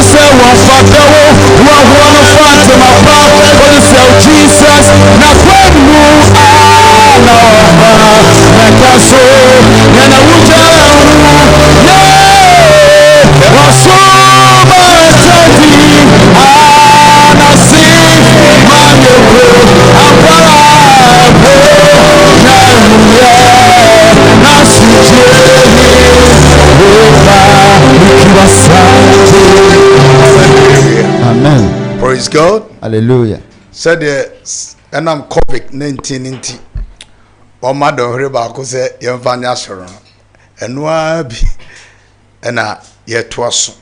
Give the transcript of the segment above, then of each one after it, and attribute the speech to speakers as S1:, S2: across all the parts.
S1: say one father, one father, my father, for the sake of Jesus. Now when you are now, like I saw, and I would tell you, yeah, was so much happy, and I see my people, I'm
S2: Amen. Praise God.
S1: Hallelujah.
S2: Said and I'm COVID-19 inti. Oma don hore ba ko se yemfa nya soro. Eno a bi na ye to aso.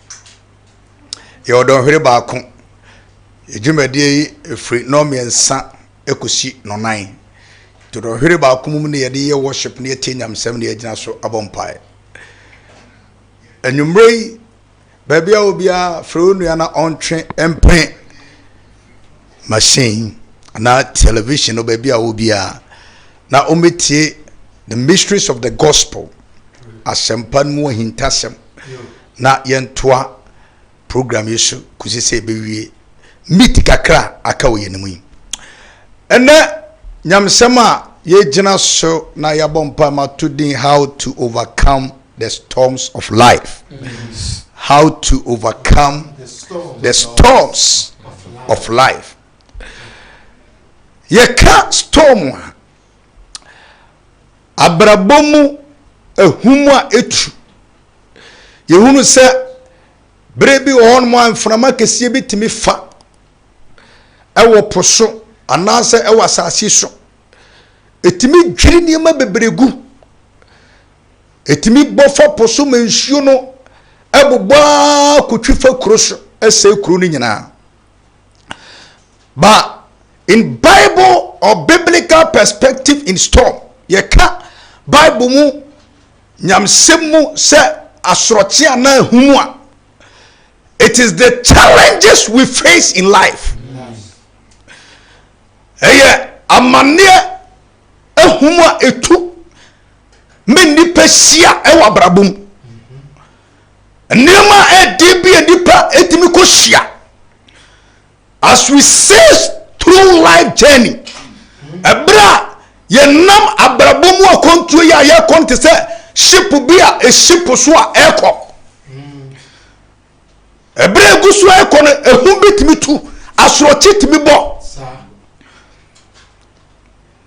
S2: Ye don hore ba ko. Ejumade free no miensa ekosi no nan. To don hore ba ko mu ne ye de worship ne ye tenyam sem ne ye gina so abompai. Enumrei baby obia fronu ya na ontwe empre machine na television no baby obia na ometie the mysteries of the gospel asempan mu hintasem na yentoa program yesu kusi se bewie meet kakra aka wo yenemu ene nyamsema ye gina so na yabompa ma to din how to overcome the storms of life. How to overcome the storms of life. Ye ka storm abrabomu ehumu a etu ye hunu se brebi won mo amframa kese bitimi fa ewo poso anase ewo asase so etimi dwiri niema bebregu etimi bofo poso mensuo no ebugba kutwifa kroso ese kru ni nyina. But in Bible or biblical perspective in storm ye ka Bible mu nyamsemu se asroche ana humu a it is the challenges we face in life. Amane ehumu a etu meni pesia ewa brabum nema edibi edipa etimi ko hia as we sail through life journey ebra ye nam abrabomu akontuo ya ye konte se ship bia e ship so a eko ebra gusu eko no ehun bitimi tu asrochi timi bo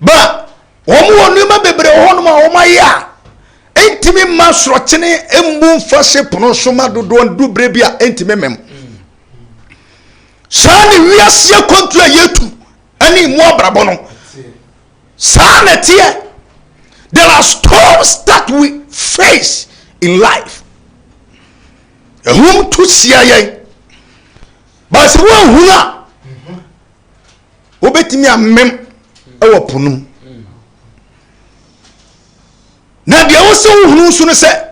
S2: ba omo onima bebre ho no ma o ma ya entimi masrochene embu fase pono soma dodo dubre bia entimi mem sani wiase kontu yetu ani mu abrabo no sane tie there are storms that we face in life ehum tu siaye ba se wo huna obetimi amem ewo ponum na dia wo se hunu su no say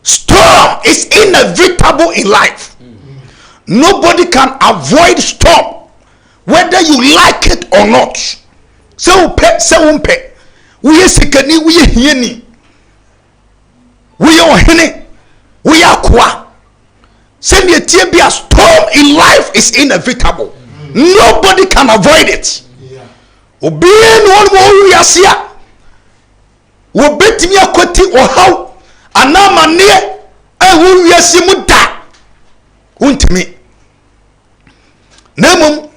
S2: storm is inevitable in life. Nobody can avoid storm whether you like it or not. So umpe we sekani we hieni we ohene we akwa send ye tie bia storm in life is inevitable. Nobody can avoid it. Obi no one mo wiasia wo betimi akoti ohaw anamane ehu wiase mu da untimi nemum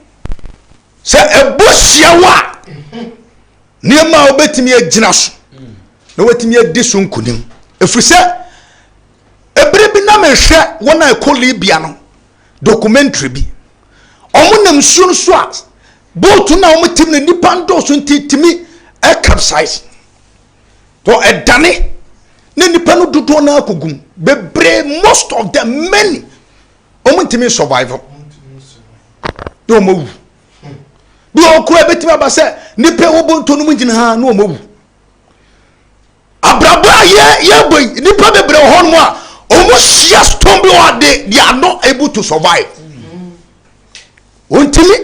S2: se ebosia wa niema obetimi agina so na wetimi adi so nkunim efrise ebre bi na mehwe wona ekoli bia no documentary bi omunam su so a boat na omutim na nipa ndo so ntitimi e capsize to edane ne nipa no dodo na akogum bebre most of them many omuntimi survival do mowu bi okura betima ba se nipa wo bonto no mugina ha no mowu abraba ye boy nipa bebre ho no a omo hia storm bi wa they are not able to survive. Untimi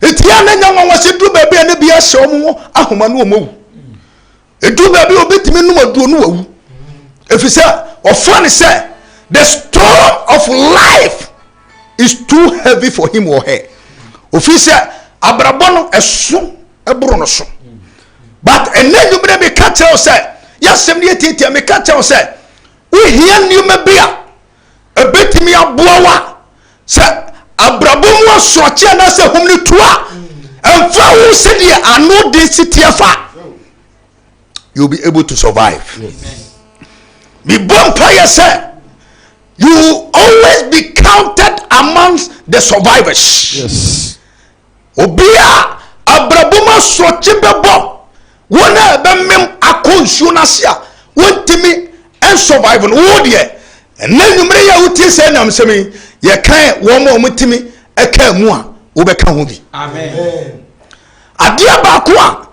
S2: etia na nya nwa se du baabi na bia hye omo ahoma no omowu edu baabi obetimi no maduo no wawu efisa ofane say the storm of life is too heavy for him or her. Officer abrabono eso ebro no so. But ene nyumre be ka tell say yasem ne titia me ka tell say we hear nyuma bia ebetimi aboa say abrabomo asoche na say humni toa emfa wo se de ano de sitiafa. You'll be able to survive. Be bonfire, sir. You will always be counted amongst the survivors.
S1: Yes.
S2: Obia abrabuma sochibebo. Wona bemem akonsu nasia. Wontimi and survive no wodie. And then you may uti say nam semi ye kan wo mo mutimi e kan mu a wo be kan ho bi. Amen. Adia ba ko a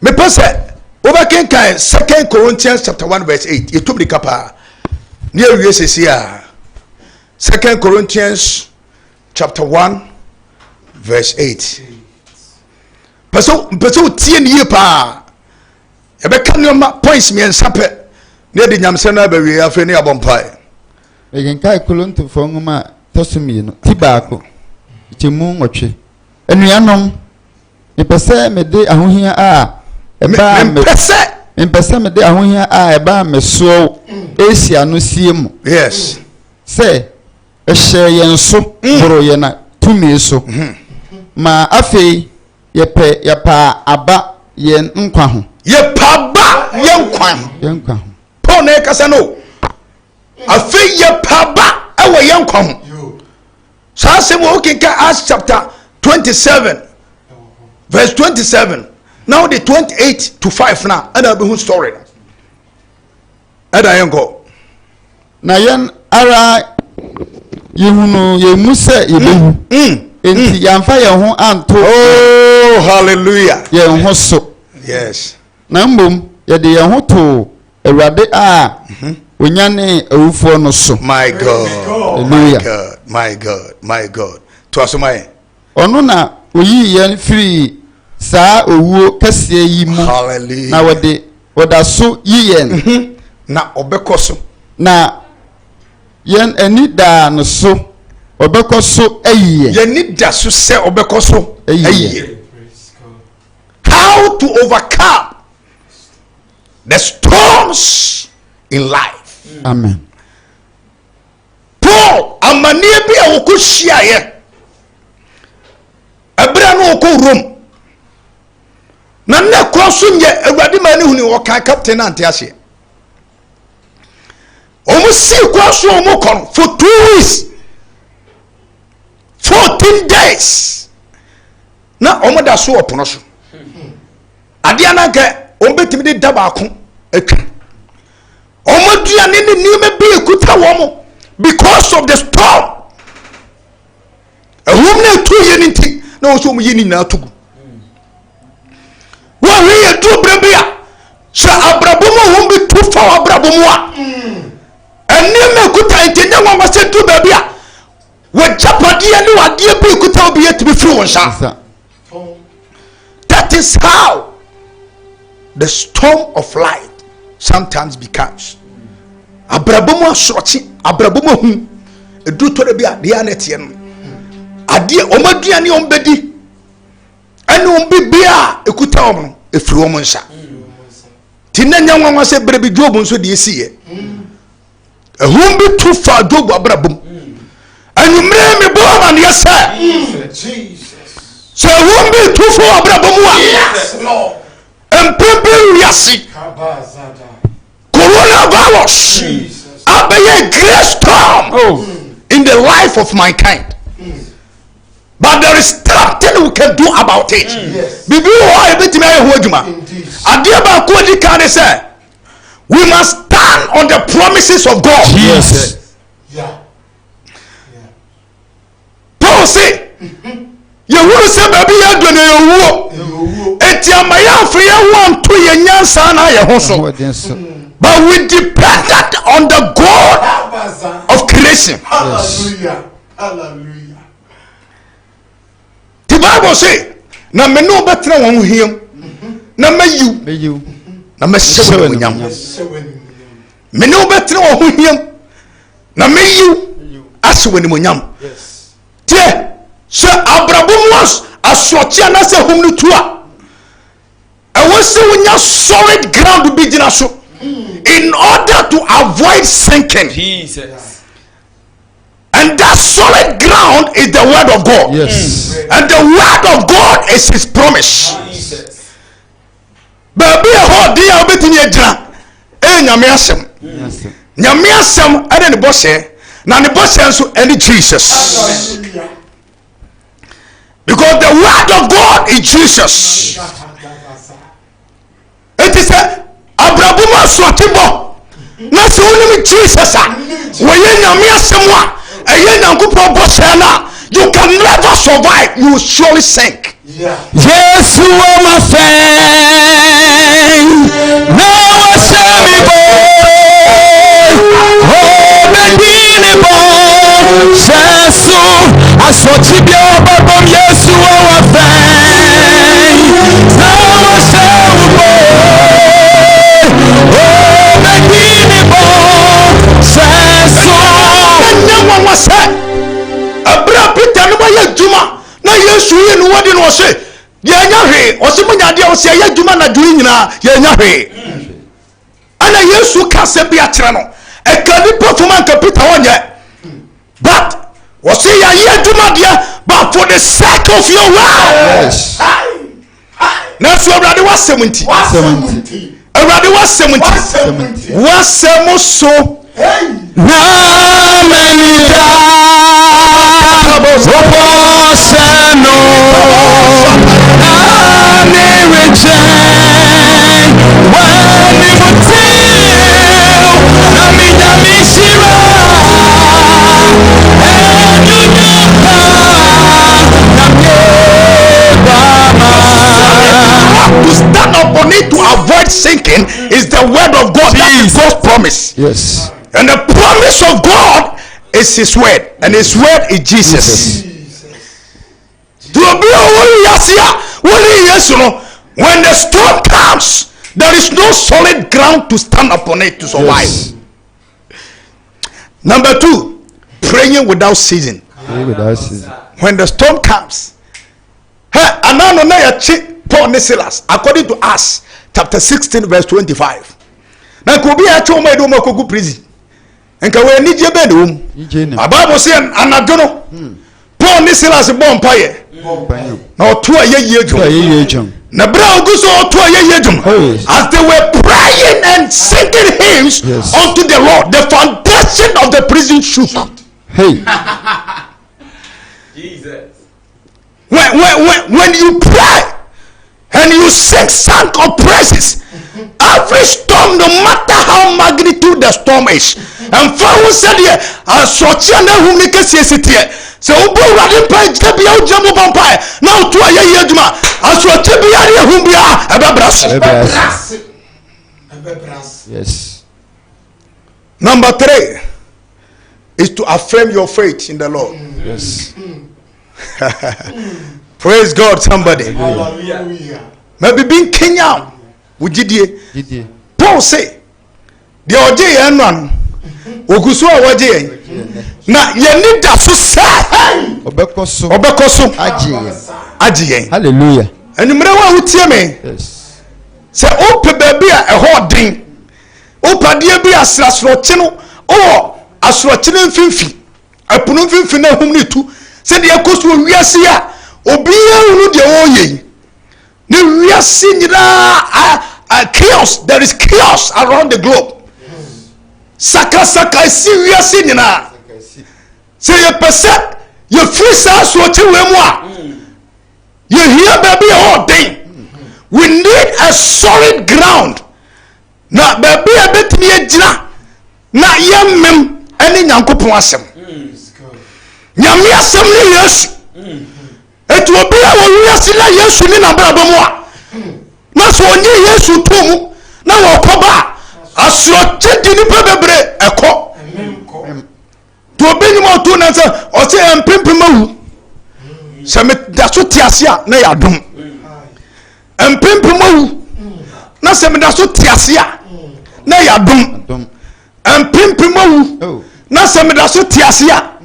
S2: me pese over King 2 Corinthians chapter 1 verse 8. It took the kapa. Near USCA. 2 Corinthians chapter 1 verse 8. Paso tien ye pa. Ebe kan yo points me ensape. Near the nyamsena be we afi ne abompai.
S1: Egen kai kolonto fo ngoma tosumi no. Tibako. Timu nwotwe. Enuanom. Me pese me de ahohia a Mpese me de ahohia a eba me so Asia no siemu.
S2: Yes.
S1: Say ehye yenso boro ye na tumi so. Ma afei ye pa aba ye nkwa ho. Ye pa ba ye nkwa ho. Ye nkwa ho.
S2: Paul na kasa no. Afei ye pa ba ewo ye nkwa ho. Sa se mo okinka Acts chapter 27 verse 27. Now the 28 to 5 now, and I'll be whose story. And I am go.
S1: Na yen ara yehunu ye muse ye behu. Enti yamfa ye ho anto.
S2: Oh, hallelujah.
S1: Ye ho so.
S2: Yes.
S1: Na mbom ye de ye ho to Awurade a onyane awufo no so.
S2: My God.
S1: Hallelujah.
S2: My God. My God. To asomai.
S1: Ono na oyi ye free sa owuo kase yi mu na woda so yiyen
S2: na obekoso
S1: na yen ani da no so obekoso ayiye
S2: yen ni da so se obekoso ayiye. How to overcome the storms in life.
S1: Amen.
S2: Paul amani bi a wokohia ye abra no ko Rome na na kwaso nye Awurade ma ne huni wo kan captain ante ase omo si kwaso omo kon for 2 weeks 14 days na omo da so opono so ade anaka omo betimi de da ba ko atwa omo dua ne ni me be ekuta wo because of the storm ehum na tu ye ni nti na wo so omo ye ni na tugu wa we do brabia sha abrabomo hom bi tu fa abrabomo a eni me kuta entenya wa wase tu babia we japade ani wade bi kuta obi yetimi free won sha. That is how the storm of life sometimes becomes. Abrabomo asrochi abrabomo hu edu to bia de anete no ade omaduane ombedi anu bibia ekuta omno efiri omo nsa tinanya nwanwa se brebi Job nso de esiye ehum bi tu fa Job abrabum anu mre me bo man yesa Jesus so ehum bi tu fa abrabum wa yes Lord empempe yasi coronavirus abaye great storm in the life of mankind. But there is nothing we can do about it. Bibi o e betimi aye ho adwuma. Ade ba ko di kan say we must stand on the promises of God.
S1: Yes.
S2: Yeah. Paul say you will say baby ya do na yewu. Eti amaya afre ya won to ye nyansa na ye ho so. But we depended on the God of creation. Hallelujah. Hallelujah. The Bible say na me no betre won hiem na mayu na me sewe nyam me no betre won hiem na mayu asewe ni nyam asoche na se hum no tua e wo se wonya solid ground bi gina so in order to avoid sinking.
S1: Jesus.
S2: And that solid ground is the word of God.
S1: Yes.
S2: And the word of God is his promise.
S1: Jesus.
S2: Baby ho dia obetini agina nyame asem. Nyame asem ade ne bose na ne bose nso ene Jesus. Because the word of God is Jesus. It is a abrabuma sotibo. Na se woni Jesus a wo ye nyame asem a eye nyankopon bose na you can never survive, you will surely sink.
S1: Yes, you are my friend. Now I shall be born. Oh, begin born. Jesus, I saw Tibia, but yes, you are my friend. Now I shall be born. Oh, begin born. Jesus,
S2: no one was said. Abra Peter no ya juma na Yesu ye no wode no se ya nya hwe o se munya de o se ya juma na duri nyina ya nya hwe ana Yesu ka se bia kire no e ka ni performance ka Peter wonye but o se ya ye juma de but for the sake of your word.
S1: yes.
S2: Na so Awurade wasem nti Awurade wasem nti wasem so
S1: na menida oposeno na nereche wani mutiu na minyamishira
S2: to stand upon it to avoid sinking is the word of God. That is God's promise.
S1: yes.
S2: And the promise of God is his word. And his word is Jesus. When the storm comes, there is no solid ground to stand upon it to survive.
S1: Yes.
S2: Number 2, praying without ceasing. When the storm comes, Paul and Silas, according to Acts chapter 16 verse 25. Now could be a choma do mako prison. And can we need your bedroom? A Bible saying anadono. Paul and Silas born pie. Now 2 years. Now brown goes all 2 years. As they were praying and singing hymns unto the Lord, the foundation of the prison shook.
S1: Hey.
S3: Jesus.
S2: When you pray and you sing song of praises, every storm, no matter how magnitude the storm is, and for who said here, I saw China who make a city. So, Brother Page, the Bio Jumbo Vampire, now to a year, I saw Tibia whom we are.
S1: Yes.
S2: Number 3 is to affirm your faith in the Lord.
S1: Yes.
S2: Praise God, somebody.
S3: Hallelujah.
S2: Maybe being Kenya, we did Paul say, the Oje and Ogusu Oje. Now, you need that to say, Obekoso, Aji.
S1: Hallelujah.
S2: And you know who tell me?
S1: Yes.
S2: Say, Ope baby a hoarding. Opa dear be a slasrotino or a swatino finfi. A punufin na whom to say the Acostu we are here. Obia the oye. We are seeing a chaos. There is chaos around the globe. Saka see we are seeing na. Say you percent you free us what you want. You hear baby all day. We need a solid ground. Na baby a bit me jina. Na yam any nyankopon asem. Nyame asem ni Yesu. It will be our yes na Yesu ni na bra bamu a. Na so onye Yesu tomu na wo koba asro chedi ni bebre eko. To be ni mo to na say o say empempem awu. Se me da so tiase a na ya dum. Empempem awu. Na se me da so tiase a na ya dum. Empempem awu. Na se me da so tiase a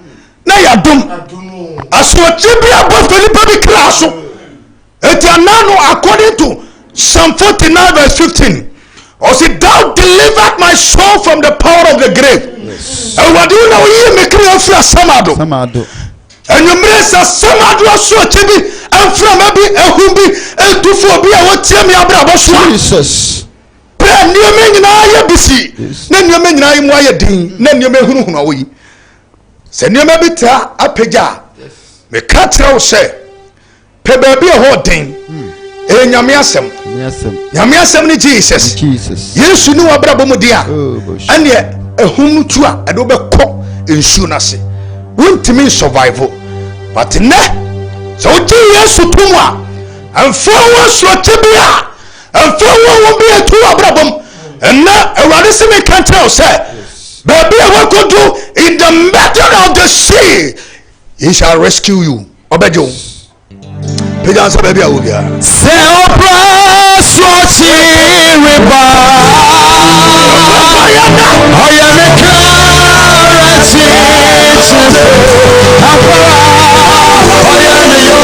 S2: na ya dum. Asro chibia bo Felipe bi klaso Etianano, according to Psalm 49 verse 15, or say, thou delivered my soul from the power of the grave. And what do you know? You make me feel samado. And you miss a samado so tibi and from maybe a humbi and to for be a what tell me about Jesus. Pray new men in our busy. Then you mean I am why ding, then you may who know we. Send you maybe ta a peja. Me cut say. Pe baby a whole thing. Nyamiasem ni Jesus Yesu ni wabrabo mu dia ane ehum tu a edo be kɔ ensu na se wontimi survival but ne so ji Yesu tumu a amfa wo so tebia amfa wo bi etu wabrabo na awade se me kan tell say baby a wakodu in the middle of the sea he shall rescue you obejo Pejansa baby awubia.
S1: Se opra sochi riba. Oya me clarity. Oya me yo.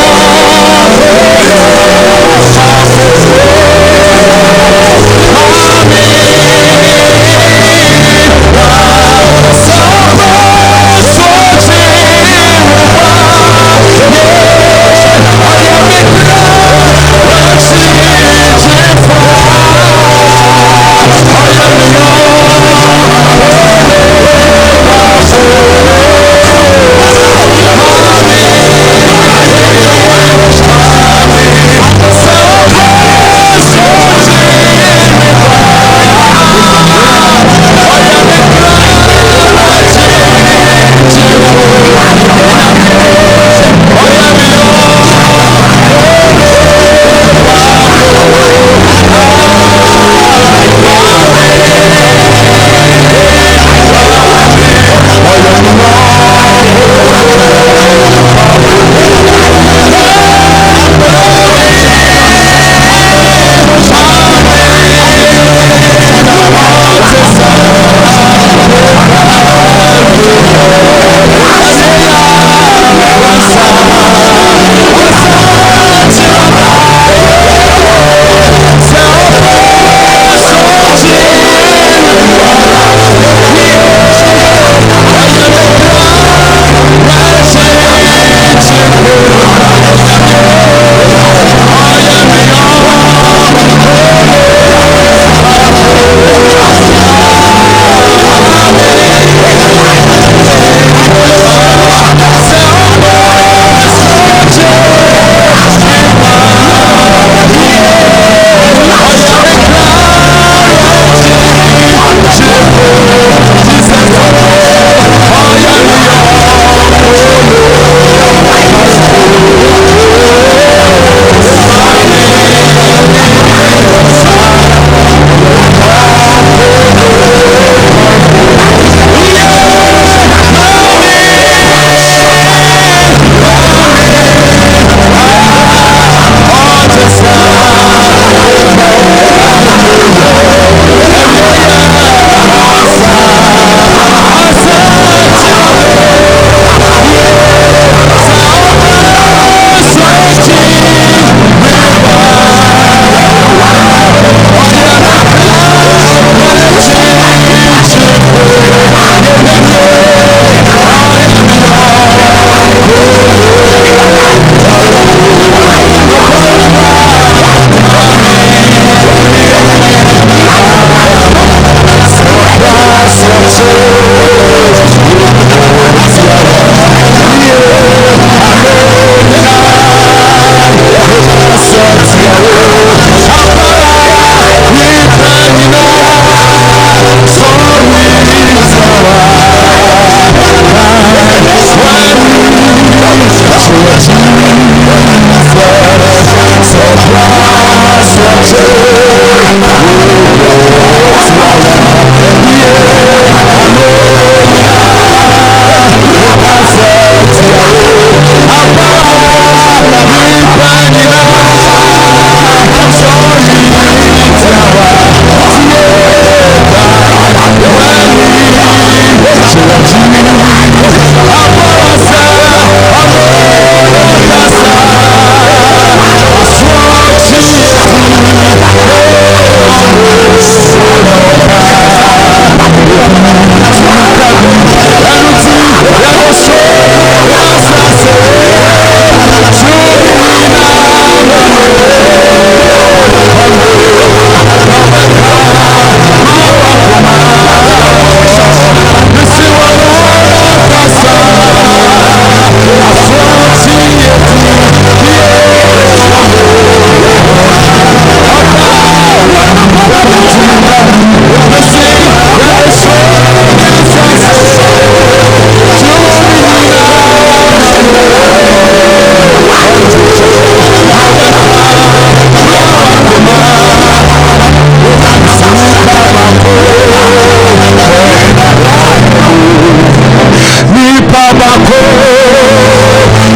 S1: babako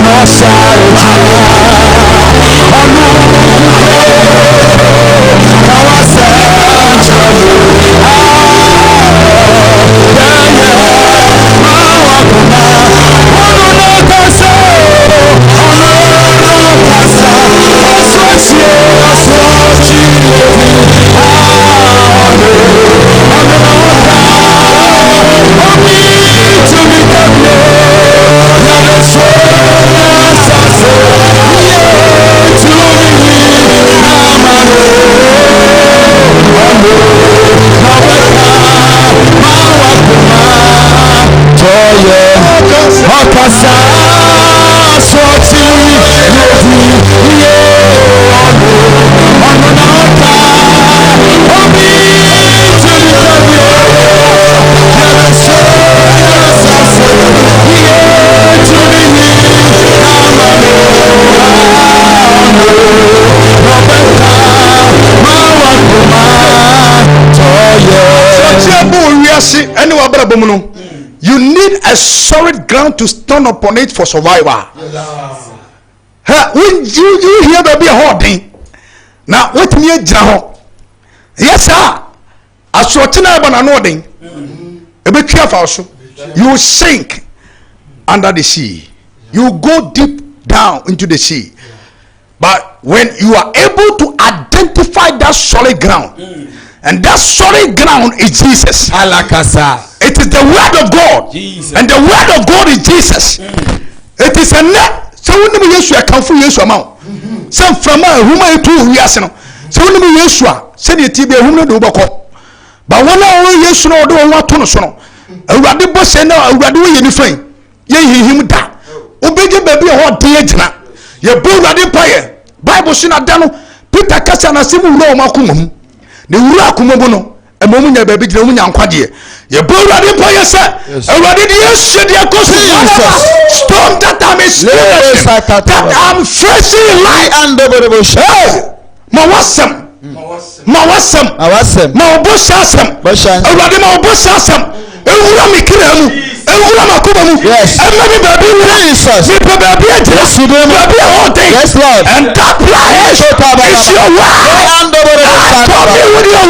S1: nosarja onu kawasa
S2: You need a solid ground to stand upon it for survival. When you hear there be a holding, now what me a jaho? Yes, sir. A shortina bananodding. A bit careful, you will sink under the sea. You go deep down into the sea. But when you are able to identify that solid ground, and that solid ground is Jesus. It is the word of God. Jesus. And the word of God is Jesus. It is a net. So when we use a comfort use amount. Some from a woman to Yasino. So when we use said the TB woman do boko. But when I use no do what to no. A radi boss and a radi anything. Ye him da. Obey baby or dear. Your bull radi paye. Bible sina dano. Peter Cassana Simu no makumum. The Urakumono. A moment ya baby the woman quadie. You build a empire, sir. Already the storm that I'm experiencing, that I'm facing life and the bush. Mawasam, Mawbushasam, already Mawbushasam, Uramikiram, Uramakum, yes, and maybe baby, Jesus, baby, all day, yes, Lord, and that is your word, and the with your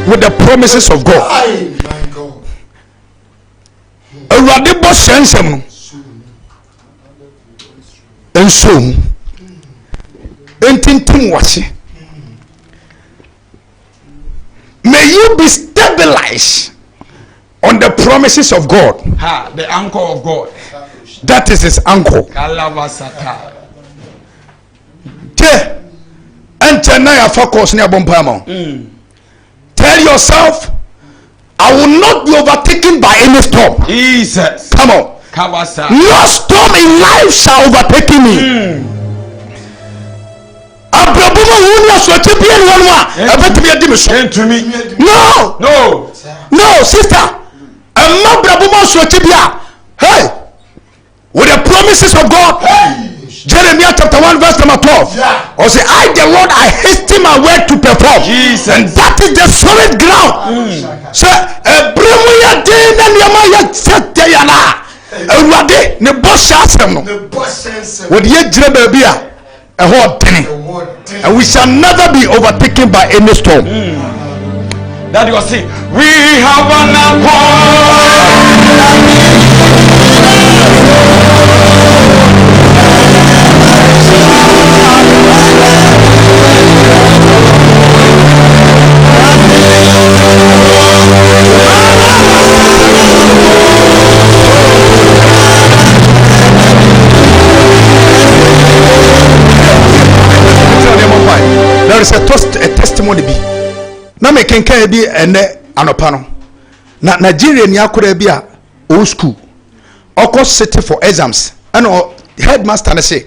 S2: with the promises of God. Awurade bɔ hyɛnsɛm no nsom ntintim wase may you be stabilized on the promises of God.
S1: The anchor of God.
S2: That is his anchor. Tell yourself, I will not be overtaken by any storm.
S1: Jesus.
S2: Come on. No storm in life shall overtake me. No, sister. Hey, with the promises of God. Jeremiah chapter 1 verse number 12. Or say, I the Lord, I hasten my word to perform. Jesus. And that is the solid ground. So bremuya de na niamaya seteyana. Ewade ne boss asem no. With ye jire baby a ehod tene. And we shall never be overtaken by any storm.
S1: That you see, we have an
S2: there is a testimony be na me kenkan bi ene anopa no na Nigeria ni akora bi a old school oko city for exams and headmaster na say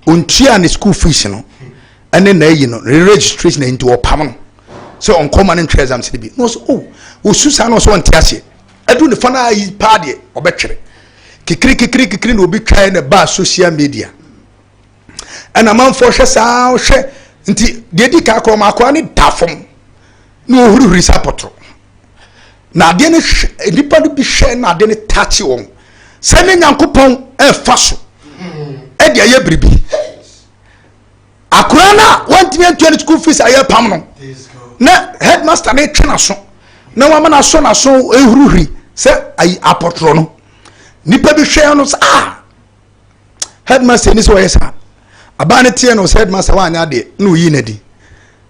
S2: ontua ne school fees no ene na yi no registration into opam no so on common entry exams bi no so o susa no so onte ase edu ne fana yi pa de obetwere kikiri no obi try na ba social media and amanfo hwe saa hwe nti de di ka akọ makọ ni dafom no ohuru sapotro na de ne nipa no bi hwe na de ne tachi won se ne nyankopon e fa so e de aye bribi akora na want me 20 school fees aye pam no na headmaster na twe na so na wa na so ehuru se ayi apotro no nipa bi hwe no headmaster ni so yesa abane tie no headmaster wa anya de no yi na di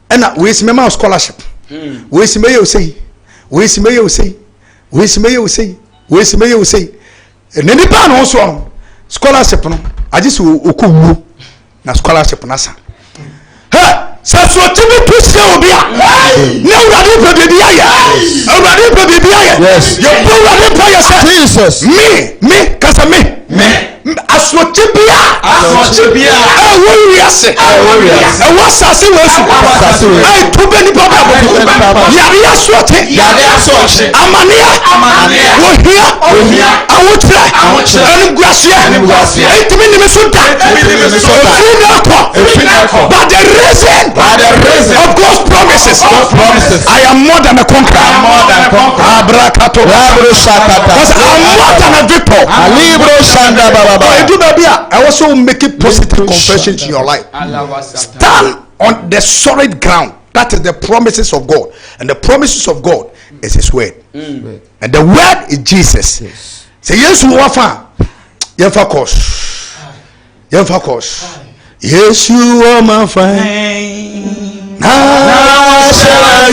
S2: ena we si mema scholarship we si meye osei ne ni pa no so scholarship no agisi okowuo na scholarship na sa sa so timi push obi a na urade baby aya urade baby aya yes you urade pa yourself Jesus me kasa me asotibia woriase wasase wasu ai tubeni baba yari asote amania wohia awotra anguasia ai tumi ni mesunta but the reason of God's promises I am more than a conqueror abrakato because I'm more than a victor libro shanda baba I also make it positive confessions in your life. Stand on the solid ground. That is the promises of God. And the promises of God is his word. And the word is Jesus. Say yes, you are yes, you are my fine. Now shall I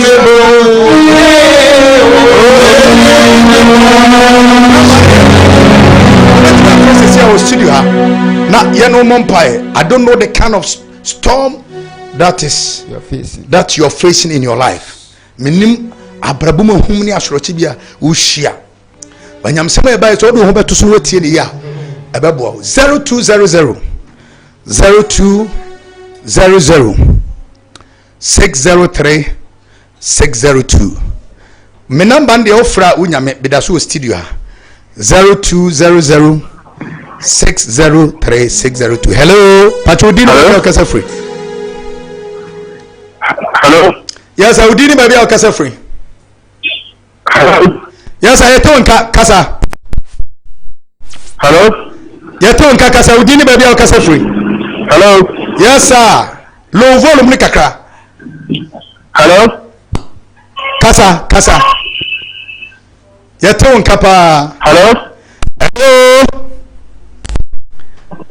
S2: I don't know the kind of storm that you're facing in your life. Minim abrabuma humni asrochi bia ushia. Banyamsema eba so do ho beto so wetie ne ya. Ebebo 0200 603 602. Me number de ofra unyame bedaso studio ha 0200 603 602. Hello, Patrodino Kasa Free.
S3: Hello.
S2: Yes, I would need maybe Kasa Free.
S3: Hello.
S2: Yes, I told Kasa.
S3: Hello.
S2: You told Kasa would need maybe Kasa Free.
S3: Hello.
S2: Yes, sir. Low volume Nikaka.
S3: Hello.
S2: Kasa. You told Kapa.
S3: Hello.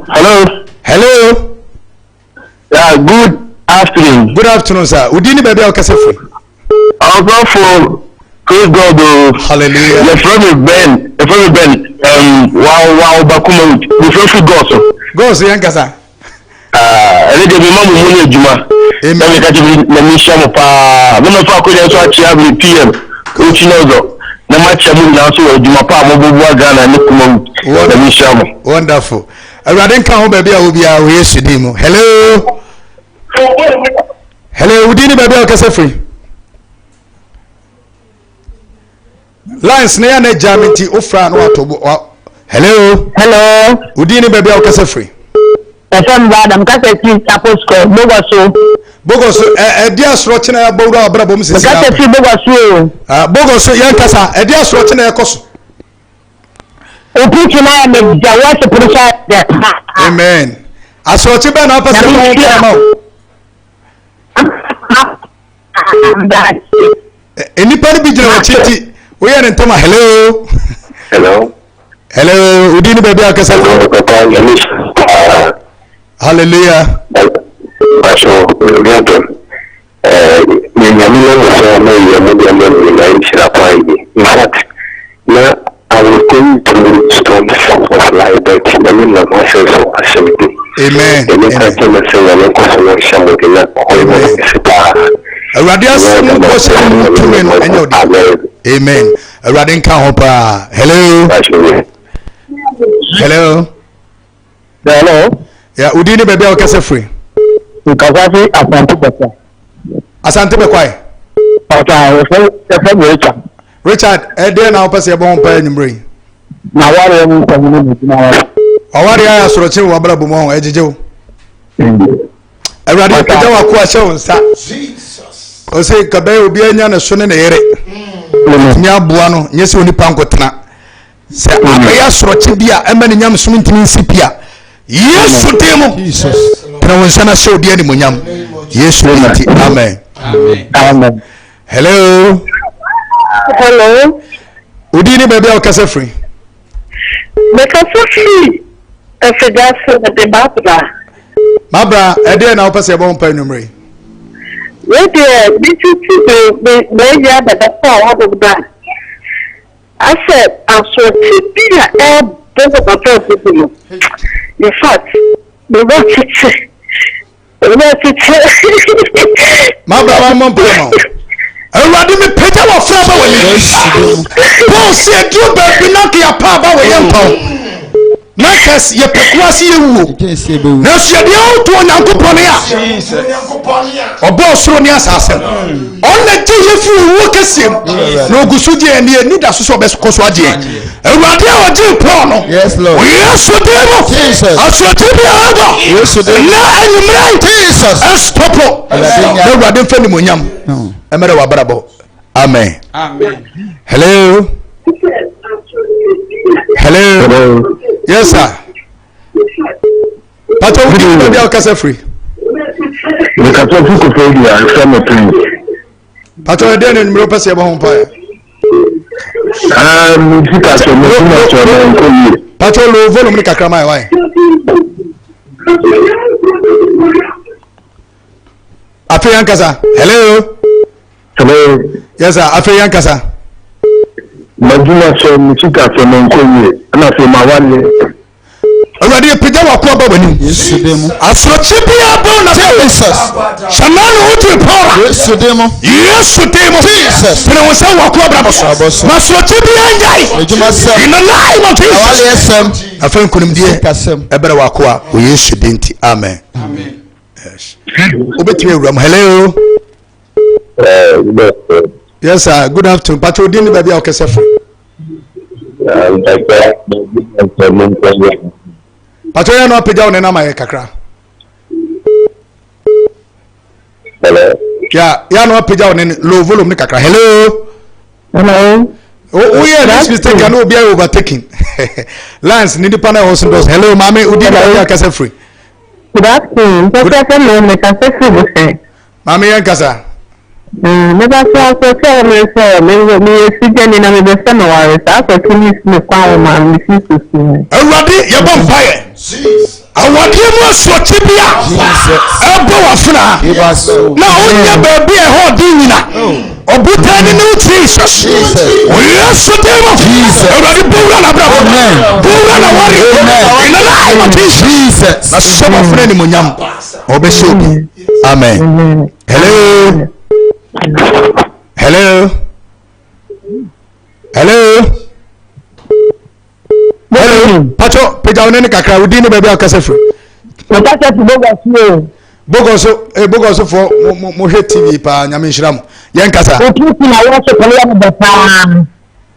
S2: Hello.
S3: Yeah, good afternoon.
S2: Good afternoon, sir. Udini baby Kasa Free.
S3: also for praise God.
S2: Hallelujah.
S3: Your friend Ben. Wow, Bakumo. The friend God.
S2: God, Yankasa.
S3: I think the mom will Juma. Amen. Let me show up. One of our colleagues watch every PM. Coach Nozo. No match now so Juma Pa Mobu Ghana and let me show up.
S2: Wonderful. I didn't come baby. I will be our yesterday. Hello. Hello. Udini baby. I can say free. Lines near the Jamity. Ofra no atobo. Hello.
S3: Hello.
S2: Udini baby. I can say free.
S3: I'm bad. I'm going to see Apostle
S2: Bogoso, dear Srochina, Boga, Brabum, Bogoso, Yankasa, dear Srochina, Coso. Amen. I saw Tiban up as a Anybody be doing Chitty? We are in Tama. Hello.
S3: Hello.
S2: Hello. We didn't baby. Hallelujah.
S3: I was going through storms of life, but I mean, myself,
S2: amen. Amen. Hello.
S3: Hello.
S2: Yeah, Udini baby, I'll get free.
S3: Because
S2: Asante Bekwai. Richard, then I'll pass your bone pay in brain.
S3: Now, what are you doing?
S2: I saw a chill Wabra Bumon, Ejo. I read a Jawa question, Jesus. O say, Cabe will be a young son in the area. Nya Buano, yes, only Pancotna. Say, I saw Tibia, and many young swimming in Sipia. Yes, to them, Jesus. Provinciana show the animal. Yes, amen.
S3: Amen.
S2: Hello.
S4: Hello.
S2: Udini baby, I'll cast free.
S4: Because free. I forgot the Barbara.
S2: Mabra, I dare now pass your bone pen number.
S4: Wait there, did you see the major that I of that? I said, I saw Tibia and both of our people. In fact, the watch it.
S2: Mabra, one more promo. Awurade me pagya wɔ fraba wɔ ni Paul said you be knock your papa wɔ yɛmpa Marcus ye pekuase ye wuo na so de auto Onyankopɔn ya ɔbɔ soro ne asase ɔna gye ye fu wuo kesem na ogusu gye ni da so so ɔbɛkɔ so agye Awurade a ɔgye Paul no yes Lord Yesu demo Jesus asɔte bi aga Yesu demo na anyumra Jesus stop Awurade mfa ni monyam Emere wa barabo. Amen. Amen. Hello. Hello. Yes, sir. Pato, we do the Alcasa free.
S3: The Catholic people are from the place.
S2: Pato, I didn't know pass your home fire. Pato, low volume, Kakama, why? Afiankasa. Hello.
S3: Hello.
S2: Yes, sir. Afiankasa.
S3: Majuma so mchika from Nkoye. Ana fi mawale.
S2: Already pija wa kwa baba ni. Yesu demo. Asrochi bia bo na Jesus. Shamanu uti power. Yesu demo. Yesu demo. Jesus. Tena wose wa kwa baba so. Masrochi bia njai. Ejuma sem. In the name of Jesus. Awale esem. Afen kunimdie. Kasem. Ebere wa kwa o Yesu denti. Amen. Amen. Yes. Obetime ewuram. Hello. Yes, sir. Good afternoon. Patrol dini baby o kese fo. Patrol ya no pejja o na ma kakra.
S3: Hello.
S2: Ya no pejja o low volume ni kakra. Hello.
S4: Hello.
S2: Oh yeah, this mistake can be overtaken. Lance ni pana host dos. Hello, mama, udini baby o kese free.
S4: Good afternoon. Good afternoon. Me kase free.
S2: Mama yan kasa.
S4: Never saw so me see Jenny na me be say no worry. Sa so finish me kwa man me see to see.
S2: Awurade ye bon fire. Jesus. Awurade mo so tibia. Jesus. Ebo wa funa. Na onya baby e ho di nyina. Obuta name of Jesus. Yes, Jesus. Amen. In the name of Jesus. Na some friend munyam. Obeshobi. Amen. Hello. Hello. Hello. Hello. Pacho, peja onene kakra udini bebe akasefu.
S4: Motaka tiboga
S2: sio. Bogoso for mo TV pa nyame nhiramu. Yen kasa.
S4: Otuti na wo so pele ya beta.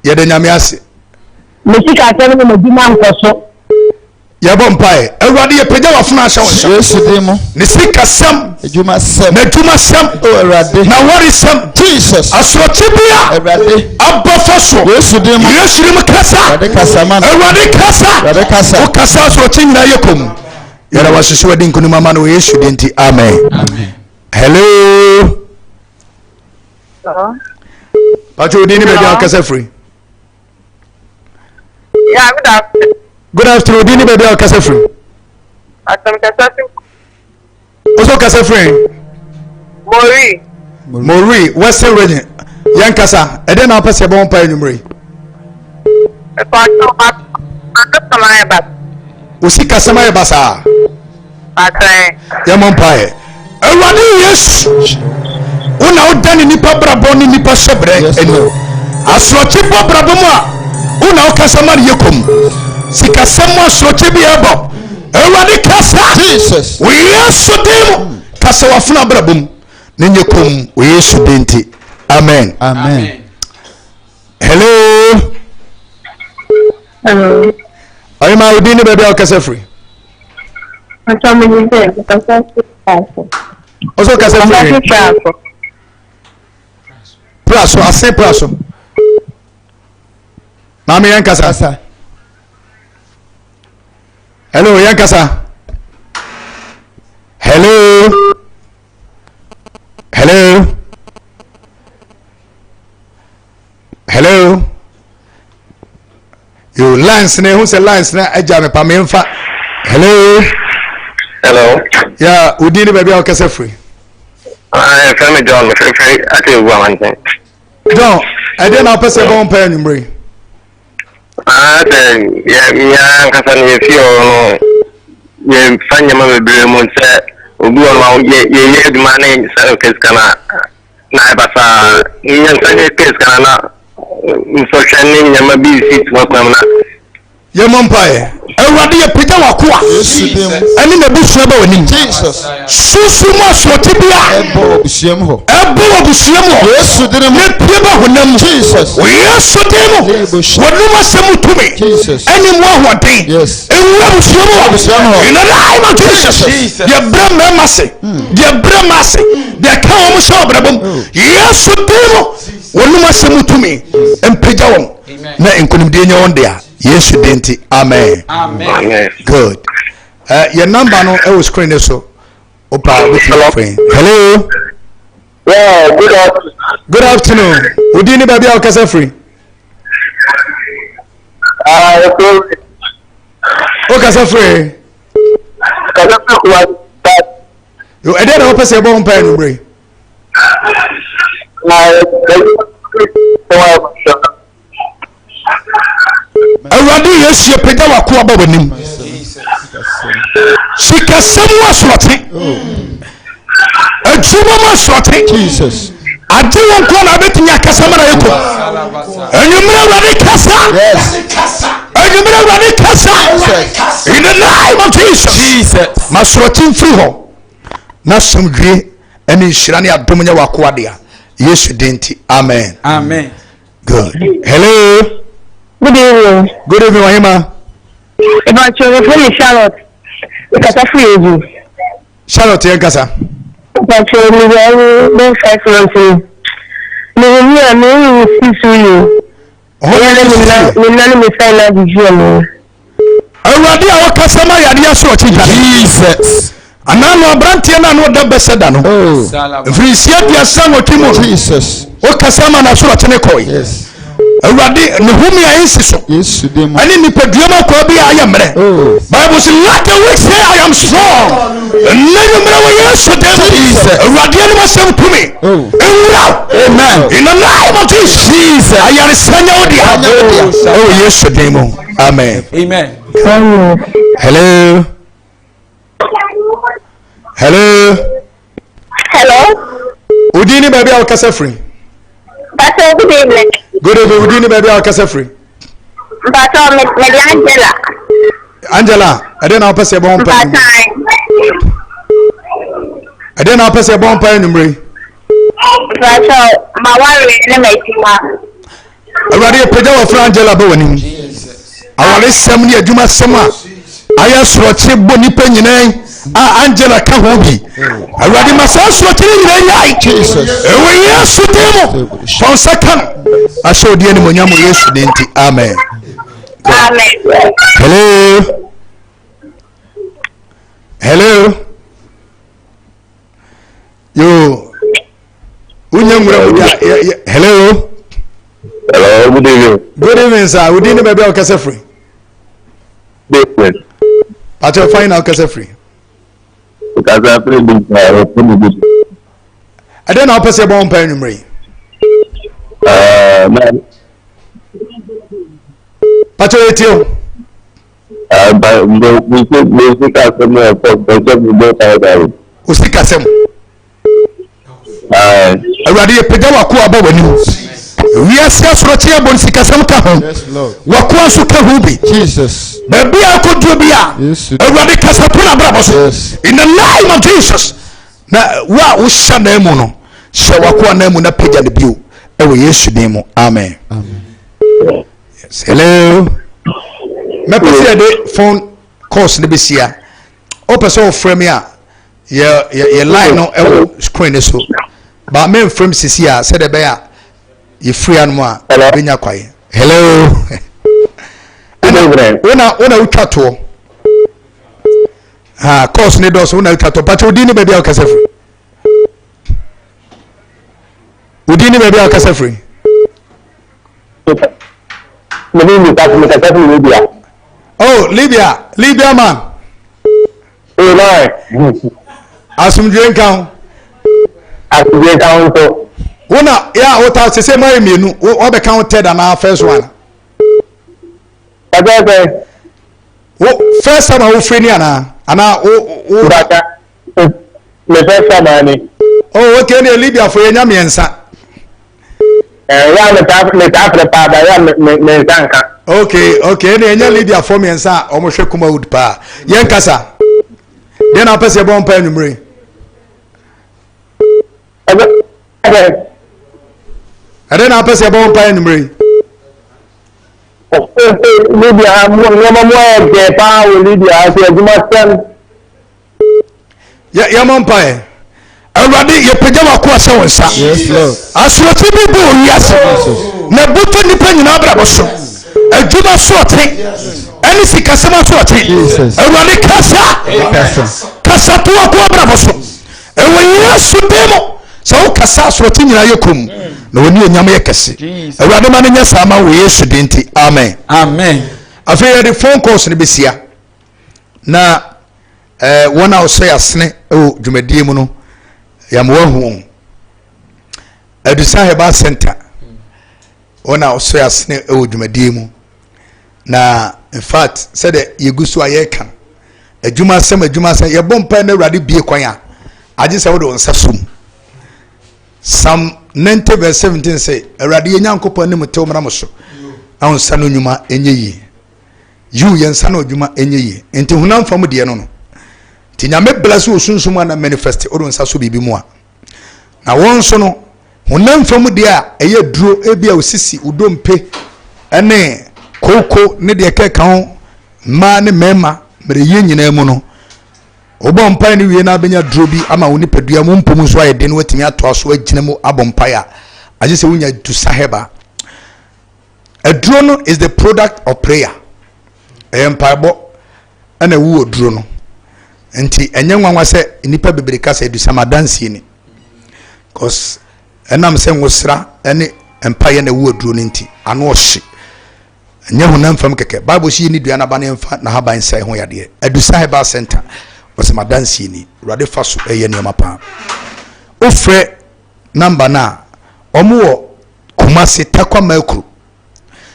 S2: Ye de nyame ase.
S4: Musika atene mo dima nkoso.
S2: Ye bom pae. Awurade ye peja wafuna ahye won.
S1: Yesu demo.
S2: Ne sika sam.
S1: Ejuma sam.
S2: Na ejuma sam.
S1: O awurade.
S2: Na wori sam.
S1: Jesus.
S2: Asrochi bia.
S1: Awurade.
S2: Abafaso.
S1: Yesu demo.
S2: Yesu rim kasa.
S1: Awurade kasa man.
S2: Awurade kasa.
S1: Awurade kasa.
S2: O kasa asrochi nyina yekom. Yara wasisi wadi nkunu mama no Yesu denti. Amen.
S1: Amen.
S2: Hello.
S4: Hello.
S2: Pacho udini baby akasa free.
S4: Yeah, good afternoon.
S2: Good afternoon. Udini baby akasa free.
S4: Atam kasa
S2: Oso kasa free. Mori Western region. Yan kasa. Ede na pese bon pa enumre.
S4: E ko ato ma ba.
S2: Osi kasa ma basa.
S4: Atre.
S2: Ya mon pa e. Awurade Yesu. Una odani nipa brabo ni nipa shebre eno. Asrochi bo brabo mu a. Una okasa ma yekom. Sikasa mu asrochi bi ebo. Awurade kasa.
S1: Jesus.
S2: We Yesu demo. Kasa wafuna brabo mu. Nenye kom we Yesu denti. Amen.
S1: Amen.
S2: Hello.
S4: Hello.
S2: Are you my udini baby akasa free?
S4: Atam ni de kasa
S2: Oso kasa free. Praso ase praso. Mami yan kasa. Hello yan kasa. Hello. Hello. Hello. You lines ne who say lines na eja me pa me mfa. Hello.
S3: Hello.
S2: Yeah, udini baby akasa free.
S3: Family John, my favorite. I tell you one thing.
S2: John, I didn't know person bon pa enumre.
S3: Then yeah, kasa ni fio no. Ye fanya mabebre mo nse obi on ye man say case kana na basa nyen sanye case kana na social ni nyama bi sit wo kwam na.
S2: Ye mompae. Awurade ye pega wakoa.
S1: Yesu demo.
S2: Ani na busua ba wani.
S1: Jesus.
S2: Susu mo asoti bia.
S1: Ebo obusiam ho.
S2: Ebo obusuam ho.
S1: Yesu demo.
S2: Ne pie ba honam.
S1: Jesus.
S2: We Yesu demo. Wonu masemu tumi.
S1: Jesus.
S2: Ani mo ahoden.
S1: Yes.
S2: Ewu obusuam ho. In the name of Jesus. Ye bra mase. Ye bra mase. Ye ka o mo so brabom. Yesu demo. Wonu masemu tumi. Empega won. Na enkonimde nya won dia. Yesu denti. Amen.
S3: Amen.
S2: Good. Your number no I was screen so. Opa with your friend. Hello.
S3: Yeah, good afternoon.
S2: Good afternoon. Udini baby akasa free. Okasa free. You ede na opese ebo mpa enumre. Awurade Yesu pega wakoa ba wanim. Sika samu asrote. Ajuma masrote.
S1: Jesus.
S2: Ade won ko na betumi akasa mara yeko. Enyumre Awurade kasa.
S1: Yes.
S2: Enyumre Awurade kasa. In the name of Jesus. Masrote free ho. Na somdwe ene nhira ne adom nya wakoa dia. Yesu denti. Amen.
S1: Amen.
S2: Good. Hello.
S4: Good evening.
S2: Good evening, Wahima.
S4: About your friend Charlotte. Because I feel you.
S2: Charlotte, Yankasa.
S4: But you will 5 months. Me see you.
S2: Awurade a wakasa ma yade aso ọchịcha. Jesus. Anano abrantie na no da beseda no. Frisia dia sango timo.
S1: Jesus.
S2: Wakasa ma na so ọchịne koi.
S1: Yes.
S2: Awurade ne humi ayensi so.
S1: Yesu demo.
S2: Ani nipadua ko bi ayemre. Bible says let the weak say I am strong. Nemre wo Yesu demo. Awurade ne masem tumi. Amen. In the name of Jesus. Ayare sanya odia. Oh Yesu demo. Amen.
S1: Amen.
S2: Hello. Hello.
S4: Hello.
S2: Udini baby al kasa free.
S4: But good evening.
S2: Good evening. Udini baby al kasa free.
S4: But Angela.
S2: Angela, I don't know pass your bomb. I don't know pass your bomb pie number.
S4: But my wife is
S2: Already a pedal of Angela Bowen. Our list some near Juma Summer. I asked for a chip bonny penny name. Angela Kahobi. Already myself what Jesus. We are so demo. For second, I showed the enemy yesterday. Amen.
S4: Amen.
S2: Hello. Hello. Yo. Hello.
S3: Hello, good evening.
S2: Good evening, sir. We didn't maybe I'll free.
S3: Good.
S2: But you'll find out free.
S3: Because I feel good.
S2: I don't know pass your bomb pen number.
S3: Man.
S2: But you
S3: But we take customer for
S2: Usikasem. Already a pedawa ko above you. We are self rotia bon sikasem ka ho.
S1: Yes, Lord.
S2: Wakwa so ka hubi.
S1: Jesus.
S2: Baby akodu bia.
S1: Yes.
S2: Already kasapuna brabos. In the name of Jesus. Na wa usha na emu no. She wakwa na emu na peja ne bio. Ewe Yesu demo. Amen.
S1: Amen.
S2: Yes. Hello. Me pese de phone course ne besia. O pese o frame ya. Ye line no e screen so. Ba me frame sisi a se de be ya. Ye free anmo a benya kwaye. Hello. Una utwato. Ha course ne do so una utwato. But odi ni baby akasa free. Odi ni baby akasa free. Oh, Libya man.
S3: Oh, no.
S2: Asumdwe kan.
S3: Asumdwe kan so.
S2: Una ya ota se mai mienu. O be kan third and first one.
S3: Okay.
S2: First time I free ni ana o
S3: Raka. Me first time ni.
S2: Oh, okay, ni Libya for enya miensa.
S3: Ya me ta prepare da ya me tanka.
S2: Okay, ni enya Libya for miensa o mo hwe kuma wood pa. Yen kasa. Den na pese bon pa numre. Ade na pese bon pa numre.
S3: Libya mo de pa o Libya se aduma sem.
S2: Ya mon pa e. Awurade ye pagya wako ase wonsa.
S1: Yes, Lord.
S2: Asoroti bi bo wiase. Na buto nipa nyina brabo so. Adwuma so ote. Ani sikasema so ote. Awurade kasa. Kasa to wako brabo so. Ewe Yesu demo. So kasa asoroti nyina yekom. Na woni enyam ye kese. Awurade ma nya sama wo Yesu dinti. Amen.
S1: Amen.
S2: Afei the phone calls ne besia. Na wona so yasne o dwumadie mu no. Yamwahu Adusa Heba Center. Ona also yasne e odwumadie mu. Na in fact said yegusu ayeka. Adwuma sem ye bompa na Awurade bie kwan a. Age se wo do nsasum. Psalm 90 verse 17 say Awurade yenyankopon ne mutew mra mo so. Awon sa no nyuma enye yi. Yu yensa no dwuma enye yi. Enti hunam fam de no no. Tinyame blase osunsum na manifest o don saso bibi mu a na won so no honam fam de a eye duro ebia osisi udompe ene koko ne de keka ho ma ne mema mere ye nyina mu no obompa ne wie na benya duro bi ama woni padua mu mpom so aye de no watimi ato aso agina mu abompa ya age se wonya du saheba. A duro no is the product of prayer. Empaibo ana wu duro no enti enye nwanwa se nipa bebere kasa edu samadansi ni cause enam se nwosra ene empire na wo aduro nti ano ohye nya honam fam keke bible shi ni dua na ba ne mfa na ha ban sai ho yade adusa heba center was madansi ni rade faso eye ne mapa ofre number na omo Kumasi takwa makru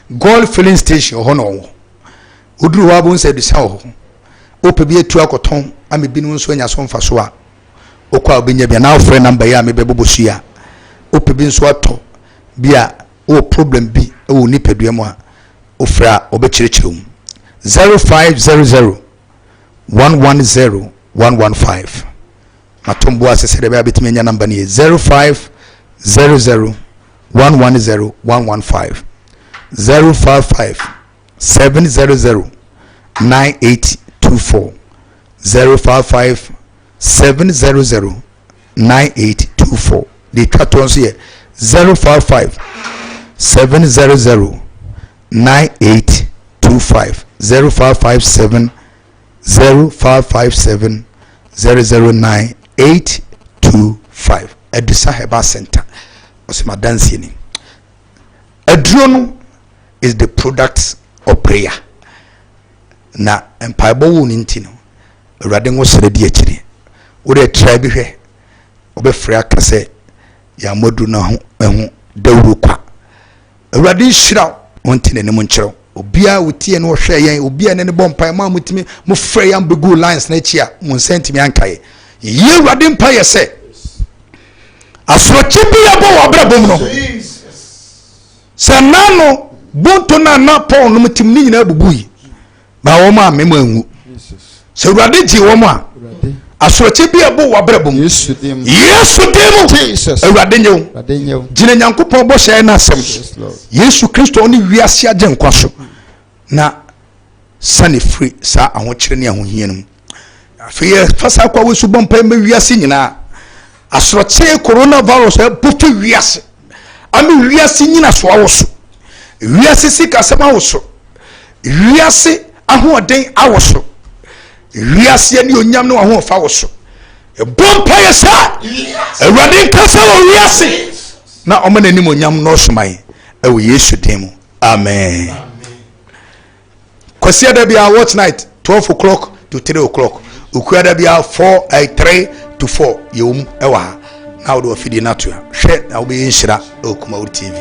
S2: gold filling station ho no oduru wa bon se dusa ho ope bi etu akoton ame bi no so anya so mfa so a okwa obenya bia na ofre number ya me bebobosu ya ope bi nso ato bia o problem bi e wo ni pedua mu a ofra obekirikire mu 0500 110 115 matombo asese be abetime nya number ni 0500 110 115 055 700 9824 055 700 9824 the cartons here 055 700 9825 0557 0557 009825 Edisa Heba Center Osima Dansini. Adrono is the product of prayer. Na empaibo wo nintino. Awurade ngo sere di akiri. Wo de tribe hwe. Obefra kase ya modu na ho ehu dawuru kwa. Awurade hira ontine ne mu nkyerɛw. Obia wotie ne wo hwɛ yɛn, obia ne ne bɔ mpai ma mutimi mo frɛ yɛn begu lines na echi a mo sentimi ankae. Ye Awurade mpa yɛ asrochi bi abo wa brabom no sanano bonto na Paul no mutim ni nyina bubui ba wo ma memo anwu se Awurade ji wo mo a asrochi bi abo wa brabom Yesu demo Jesus Awurade nyew jina Nyankopɔn bo hye na asem Yesu Kristo ni wiase agye nkwaso na sane free sa ahokyere ne ahohia no afeye fasa kwa wesu bompa me wiase nyina asroche coronavirus butu wiase ami wiase nyina so awoso wiase sika sema awoso wiase ahoden awoso wiase ani onyam no ahofa awoso bompa yesa Awurade kasa wo wiase na omanani onyam no soman ewo Yesu demo amen kwasi da bia watch night 12 o'clock to 3 o'clock ukuada bia 3 to 4 yom ewa now do fidi natu hwe na obe yinshira okuma ur TV